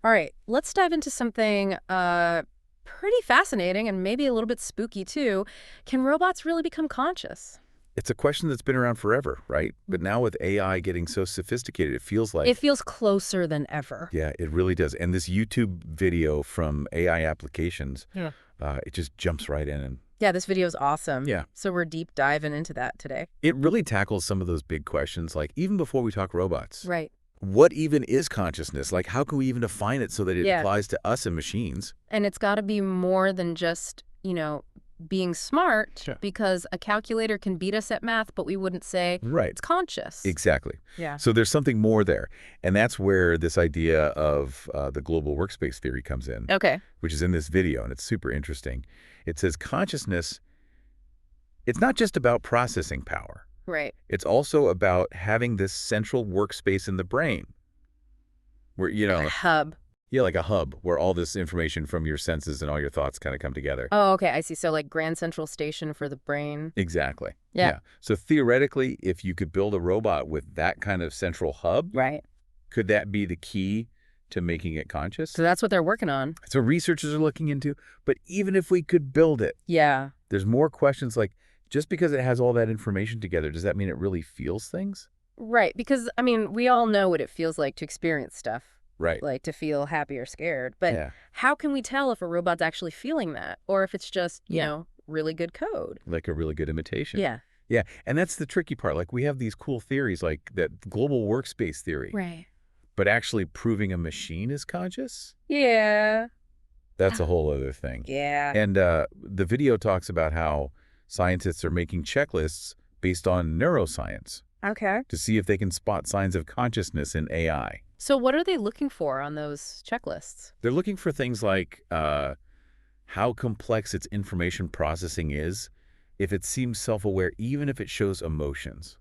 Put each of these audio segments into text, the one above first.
All right, let's dive into something pretty fascinating and maybe a little bit spooky too. Can robots really become conscious? It's a question that's been around forever, right? But now with AI getting so sophisticated, it feels It like, feels closer than ever. yeah, it really does. And this YouTube video from AI applications, Yeah. it just jumps right in. And Yeah, this video is awesome. yeah, So we're deep diving into that today. it really tackles some of those big questions, like even before we talk robots. Right. What even is consciousness? Like, how can we even define it so that it Yeah. applies to us and machines? And it's got to be more than just, being smart, Sure. because a calculator can beat us at math, but we wouldn't say Right. it's conscious. Exactly. Yeah. So there's something more there. And that's where this idea of the global workspace theory comes in, Okay. which is in this video, and it's super interesting. It says consciousness, it's not just about processing power. Right. It's also about having this central workspace in the brain where, Hub. yeah, like a hub where all this information from your senses and all your thoughts kind of come together. Oh, okay. I see. So like Grand Central Station for the brain. Exactly. Yeah. So theoretically, if you could build a robot with that kind of central hub, Right. could that be the key to making it conscious? So that's what they're working on. So researchers are looking into, but even if we could build it, Yeah. there's more questions like, just because it has all that information together, does that mean it really feels things? Right. Because, I mean, we all know what it feels like to experience stuff, Right. like to feel happy or scared. But Yeah. how can we tell if a robot's actually feeling that or if it's just, Yeah. really good code? Like a really good imitation. Yeah. Yeah. And that's the tricky part. Like we have these cool theories like that global workspace theory, Right. but actually proving a machine is conscious? Yeah. That's a whole other thing. Yeah. And the video talks about how scientists are making checklists based on neuroscience Okay. to see if they can spot signs of consciousness in AI. So what are they looking for on those checklists? They're looking for things like how complex its information processing is, if it seems self-aware, even if it shows emotions.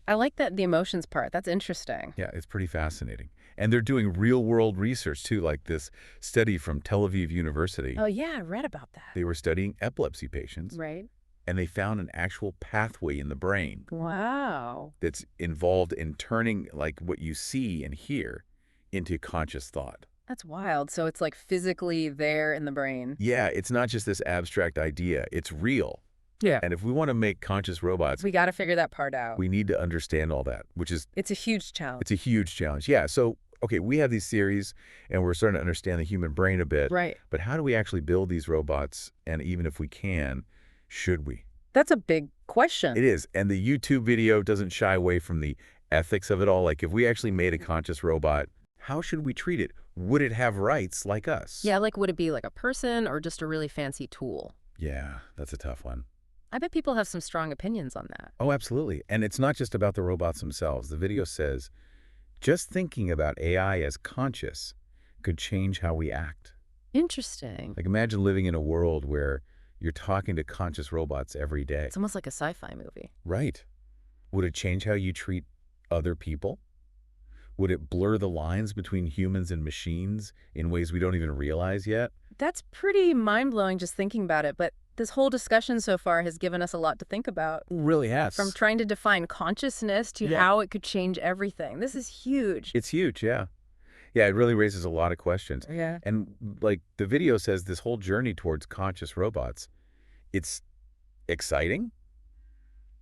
I like that the emotions part. That's interesting. Yeah, it's pretty fascinating. And they're doing real-world research, too, like this study from Tel Aviv University. Oh, yeah. I read about that. They were studying epilepsy patients, Right. and they found an actual pathway in the brain Wow. that's involved in turning, like, what you see and hear into conscious thought. That's wild. So it's like physically there in the brain. Yeah, it's not just this abstract idea. It's real. Yeah. And if we want to make conscious robots, We got to figure that part out. we need to understand all that, which is, It's a huge challenge. it's a huge challenge. Yeah, so, okay, we have these theories, and we're starting to understand the human brain a bit. Right. But how do we actually build these robots? And even if we can, should we? That's a big question. It is. And the YouTube video doesn't shy away from the ethics of it all. Like, if we actually made a conscious robot, how should we treat it? Would it have rights like us? Yeah, like would it be like a person or just a really fancy tool? Yeah, that's a tough one. I bet people have some strong opinions on that. Oh, absolutely. And it's not just about the robots themselves. The video says, just thinking about AI as conscious could change how we act. Interesting. Like, imagine living in a world where you're talking to conscious robots every day. It's almost like a sci-fi movie. Right. Would it change how you treat other people? Would it blur the lines between humans and machines in ways we don't even realize yet? That's pretty mind-blowing just thinking about it, but this whole discussion so far has given us a lot to think about. Really has. From trying to define consciousness to how it could change everything. This is huge. It's huge, yeah. Yeah, it really raises a lot of questions. Yeah. And like the video says, this whole journey towards conscious robots, it's exciting,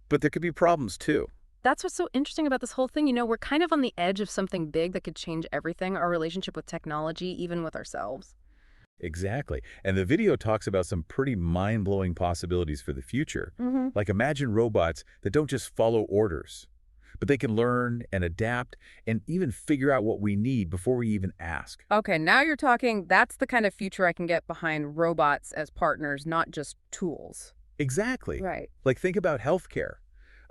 but there could be problems too. That's what's so interesting about this whole thing. We're kind of on the edge of something big that could change everything, our relationship with technology, even with ourselves. Exactly. And the video talks about some pretty mind-blowing possibilities for the future. Like imagine robots that don't just follow orders, but they can learn and adapt and even figure out what we need before we even ask. Okay, now you're talking, that's the kind of future I can get behind robots as partners, not just tools. Exactly. Right. Like think about healthcare.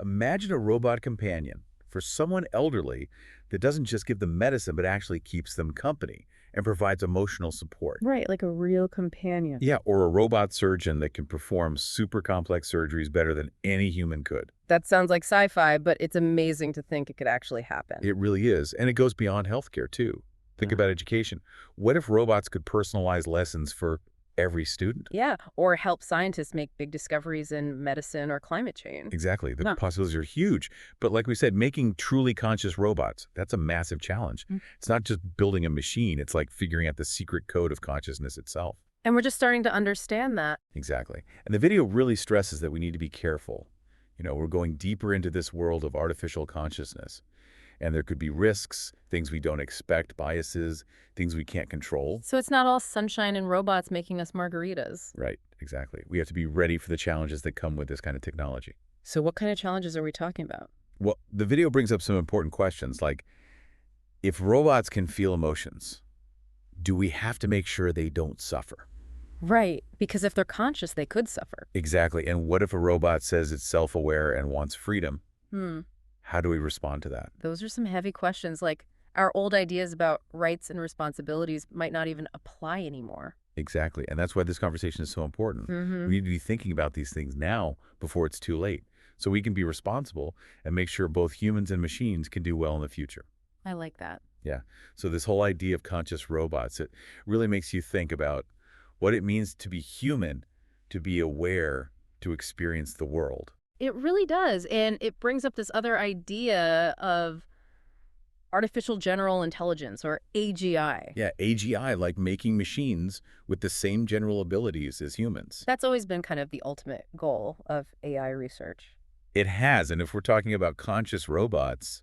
Imagine a robot companion for someone elderly that doesn't just give them medicine, but actually keeps them company and provides emotional support. Right, like a real companion. Yeah, or a robot surgeon that can perform super complex surgeries better than any human could. That sounds like sci-fi, but it's amazing to think it could actually happen. It really is. And it goes beyond healthcare, too. Think about education. What if robots could personalize lessons for every student. Yeah, or help scientists make big discoveries in medicine or climate change. Exactly. The Huh. possibilities are huge. But like we said, making truly conscious robots, that's a massive challenge. Mm. It's not just building a machine. It's like figuring out the secret code of consciousness itself. And we're just starting to understand that. Exactly. And the video really stresses that we need to be careful. We're going deeper into this world of artificial consciousness. And there could be risks, things we don't expect, biases, things we can't control. So it's not all sunshine and robots making us margaritas. Right, exactly. We have to be ready for the challenges that come with this kind of technology. So what kind of challenges are we talking about? Well, the video brings up some important questions like, if robots can feel emotions, do we have to make sure they don't suffer? Right, because if they're conscious, they could suffer. Exactly. And what if a robot says it's self-aware and wants freedom? Hmm. How do we respond to that? Those are some heavy questions. Like, our old ideas about rights and responsibilities might not even apply anymore. Exactly. And that's why this conversation is so important. Mm-hmm. We need to be thinking about these things now before it's too late, so we can be responsible and make sure both humans and machines can do well in the future. I like that. Yeah. So this whole idea of conscious robots, it really makes you think about what it means to be human, to be aware, to experience the world. It really does. And it brings up this other idea of artificial general intelligence, or AGI. Yeah, AGI, like making machines with the same general abilities as humans. That's always been kind of the ultimate goal of AI research. It has, and if we're talking about conscious robots,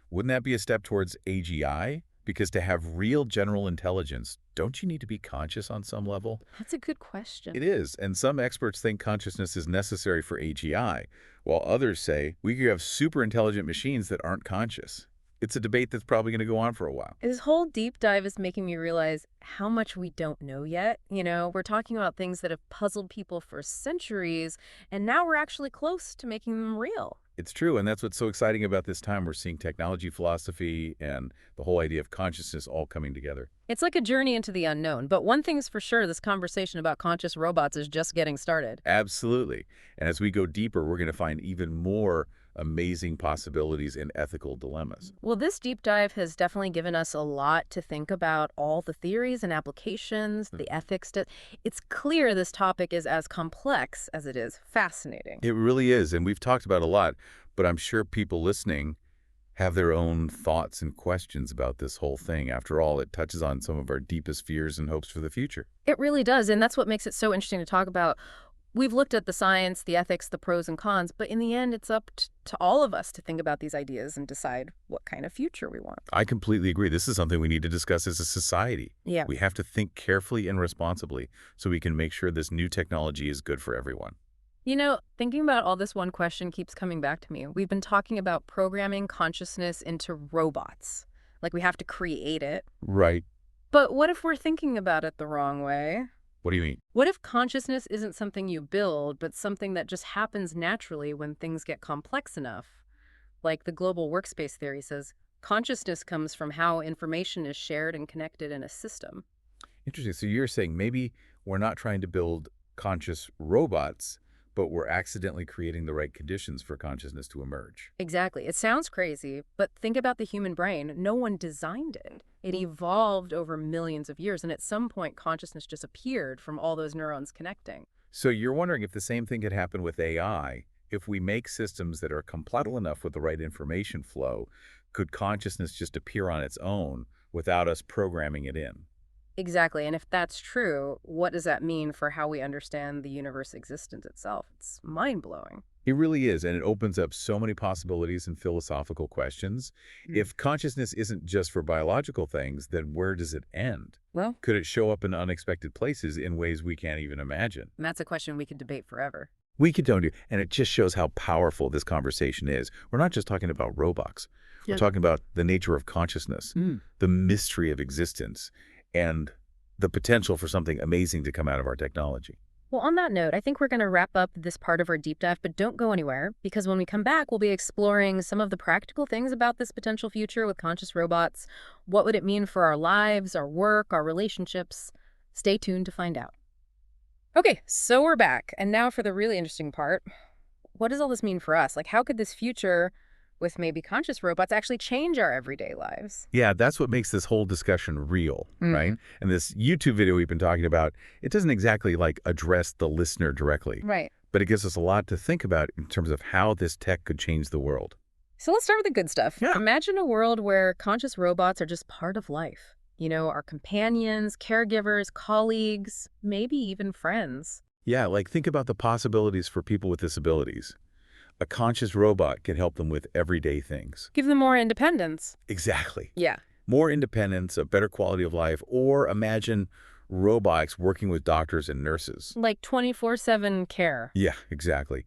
wouldn't that be a step towards AGI? Because to have real general intelligence, don't you need to be conscious on some level? That's a good question. It is, and some experts think consciousness is necessary for AGI, while others say we could have super intelligent machines that aren't conscious. It's a debate that's probably going to go on for a while. This whole deep dive is making me realize how much we don't know yet. We're talking about things that have puzzled people for centuries, and now we're actually close to making them real. It's true, and that's what's so exciting about this time. We're seeing technology, philosophy, and the whole idea of consciousness all coming together. It's like a journey into the unknown, but one thing's for sure, this conversation about conscious robots is just getting started. Absolutely. And as we go deeper, we're going to find even more amazing possibilities and ethical dilemmas. Well, this deep dive has definitely given us a lot to think about, all the theories and applications, the ethics. It's clear this topic is as complex as it is fascinating. It really is, and we've talked about a lot, but I'm sure people listening have their own thoughts and questions about this whole thing. After all, it touches on some of our deepest fears and hopes for the future. It really does, and that's what makes it so interesting to talk about. We've looked at the science, the ethics, the pros and cons, but in the end, it's up to all of us to think about these ideas and decide what kind of future we want. I completely agree. This is something we need to discuss as a society. Yeah. We have to think carefully and responsibly so we can make sure this new technology is good for everyone. Thinking about all this, one question keeps coming back to me. We've been talking about programming consciousness into robots. Like we have to create it. Right. But what if we're thinking about it the wrong way? What do you mean? What if consciousness isn't something you build, but something that just happens naturally when things get complex enough? Like the global workspace theory says, consciousness comes from how information is shared and connected in a system. Interesting. So you're saying maybe we're not trying to build conscious robots, but we're accidentally creating the right conditions for consciousness to emerge. Exactly. It sounds crazy, but think about the human brain. No one designed it. It evolved over millions of years, and at some point, consciousness just appeared from all those neurons connecting. So you're wondering if the same thing could happen with AI. If we make systems that are compatible enough with the right information flow, could consciousness just appear on its own without us programming it in? Exactly. And if that's true, what does that mean for how we understand the universe existence itself? It's mind-blowing. It really is, and it opens up so many possibilities and philosophical questions. If consciousness isn't just for biological things, then where does it end? Well, Could it show up in unexpected places in ways we can't even imagine? and that's a question we could debate forever. We could don't do, and it just shows how powerful this conversation is. We're not just talking about robots. We're talking about the nature of consciousness, the mystery of existence, and the potential for something amazing to come out of our technology. Well, on that note, I think we're going to wrap up this part of our deep dive, but don't go anywhere, because when we come back, we'll be exploring some of the practical things about this potential future with conscious robots. What would it mean for our lives, our work, our relationships? Stay tuned to find out. Okay, so we're back. And now for the really interesting part. What does all this mean for us? Like, how could this future with maybe conscious robots actually change our everyday lives. Yeah, that's what makes this whole discussion real, right? Mm. And this YouTube video we've been talking about, it doesn't exactly like address the listener directly, Right. but it gives us a lot to think about in terms of how this tech could change the world. So let's start with the good stuff. Yeah. Imagine a world where conscious robots are just part of life. Our companions, caregivers, colleagues, maybe even friends. Yeah, like think about the possibilities for people with disabilities. A conscious robot can help them with everyday things. Give them more independence. Exactly. Yeah. More independence, a better quality of life, or imagine robots working with doctors and nurses. Like 24/7 care. Yeah, exactly.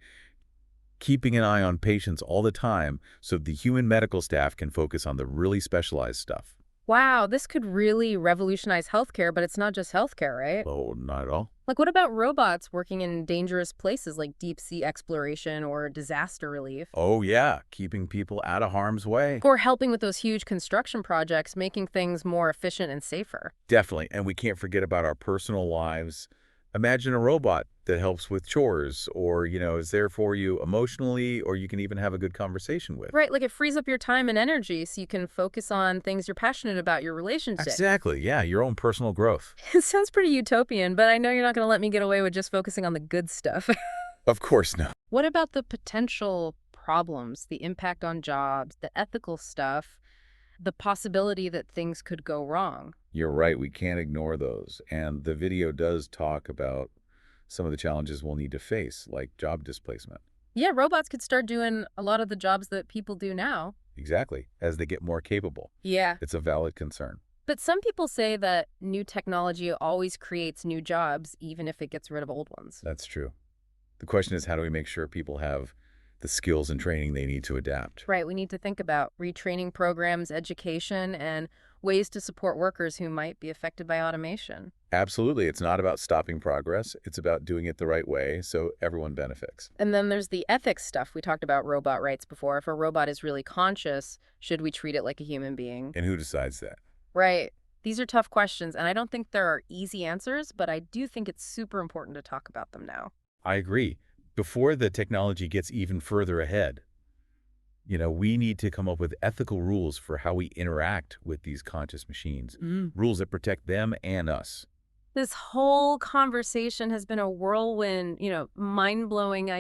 Keeping an eye on patients all the time so the human medical staff can focus on the really specialized stuff. Wow, this could really revolutionize healthcare, but it's not just healthcare, right? Oh, not at all. Like, what about robots working in dangerous places like deep sea exploration or disaster relief? Oh, yeah, keeping people out of harm's way. Or helping with those huge construction projects, making things more efficient and safer. Definitely. And we can't forget about our personal lives. Imagine a robot that helps with chores or, is there for you emotionally, or you can even have a good conversation with. Right, like it frees up your time and energy so you can focus on things you're passionate about, your relationship. Exactly. Yeah, your own personal growth. It sounds pretty utopian, but I know you're not going to let me get away with just focusing on the good stuff. Of course not. What about the potential problems, the impact on jobs, the ethical stuff, the possibility that things could go wrong? You're right. We can't ignore those. And the video does talk about some of the challenges we'll need to face, like job displacement. Yeah, robots could start doing a lot of the jobs that people do now. Exactly. As they get more capable. Yeah. It's a valid concern. But some people say that new technology always creates new jobs, even if it gets rid of old ones. That's true. The question is, how do we make sure people have the skills and training they need to adapt? Right, we need to think about retraining programs, education, and ways to support workers who might be affected by automation. Absolutely. It's not about stopping progress. It's about doing it the right way so everyone benefits. And then there's the ethics stuff. We talked about robot rights before. If a robot is really conscious, should we treat it like a human being? And who decides that? Right. These are tough questions, and I don't think there are easy answers, but I do think it's super important to talk about them now. I agree. Before the technology gets even further ahead, we need to come up with ethical rules for how we interact with these conscious machines, rules that protect them and us. This whole conversation has been a whirlwind, mind-blowing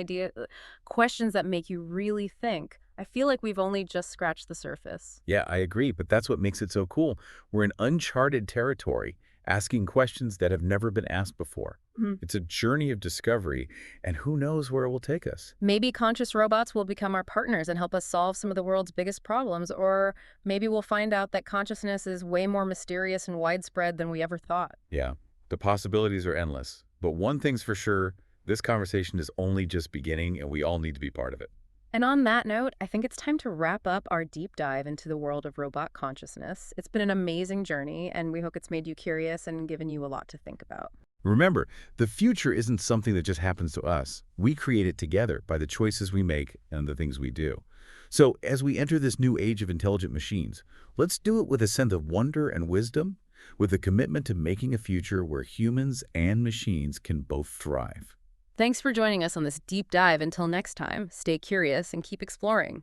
questions that make you really think. I feel like we've only just scratched the surface. Yeah, I agree, but that's what makes it so cool. We're in uncharted territory, asking questions that have never been asked before. Mhm. It's a journey of discovery, and who knows where it will take us. Maybe conscious robots will become our partners and help us solve some of the world's biggest problems, or maybe we'll find out that consciousness is way more mysterious and widespread than we ever thought. Yeah, the possibilities are endless. But one thing's for sure, this conversation is only just beginning, and we all need to be part of it. And on that note, I think it's time to wrap up our deep dive into the world of robot consciousness. It's been an amazing journey, and we hope it's made you curious and given you a lot to think about. Remember, the future isn't something that just happens to us. We create it together by the choices we make and the things we do. So as we enter this new age of intelligent machines, let's do it with a sense of wonder and wisdom, with a commitment to making a future where humans and machines can both thrive. Thanks for joining us on this deep dive. Until next time, stay curious and keep exploring.